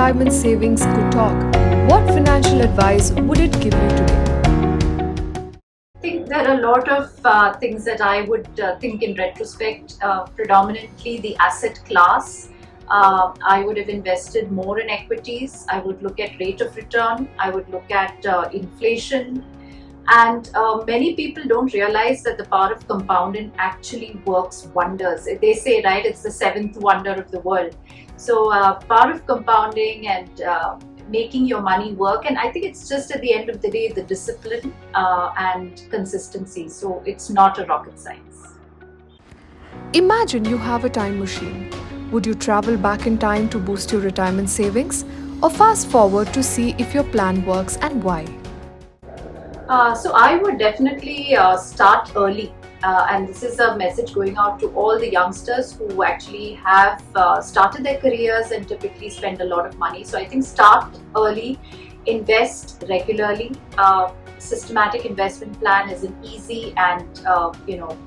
retirement savings could talk, what financial advice would it give you today? Think there are a lot of things that I would think in retrospect, predominantly the asset class. I would have invested more in equities. I would look at rate of return. I would look at inflation. And many people don't realize that the power of compounding actually works wonders. They say, right, it's the seventh wonder of the world. So power of compounding and making your money work, and I think it's just at the end of the day the discipline and consistency, so it's not a rocket science. Imagine you have a time machine. Would you travel back in time to boost your retirement savings, or fast forward to see if your plan works and why? So I would definitely start early, and this is a message going out to all the youngsters who actually have started their careers and typically spend a lot of money. So I think start early, invest regularly. Systematic investment plan is an easy and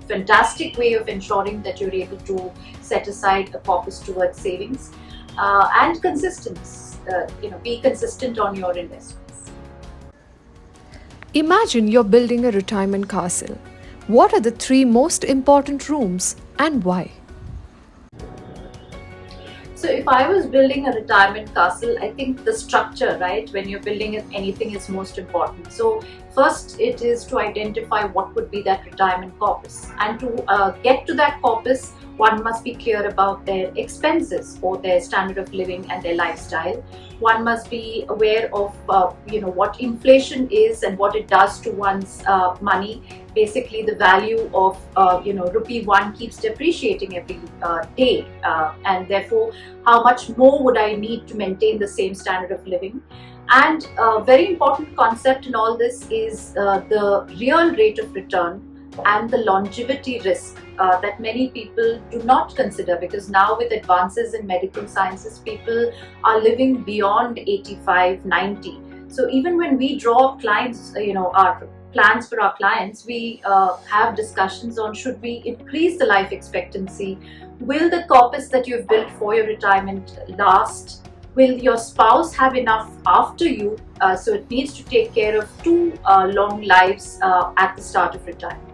fantastic way of ensuring that you're able to set aside a corpus towards savings, and consistency. Be consistent on your investments. Imagine you're building a retirement castle. What are the three most important rooms and why? So if I was building a retirement castle, I think the structure, right, when you're building anything is most important. So first it is to identify what would be that retirement corpus, and to get to that corpus, one must be clear about their expenses or their standard of living and their lifestyle. One must be aware of what inflation is and what it does to one's money. Basically, the value of rupee one keeps depreciating every day, and therefore, how much more would I need to maintain the same standard of living? And a very important concept in all this is the real rate of return and the longevity risk that many people do not consider, because now with advances in medical sciences, people are living beyond 85, 90. So even when we draw clients, our plans for our clients, we have discussions on should we increase the life expectancy? Will the corpus that you've built for your retirement last? Will your spouse have enough after you? So it needs to take care of two long lives at the start of retirement.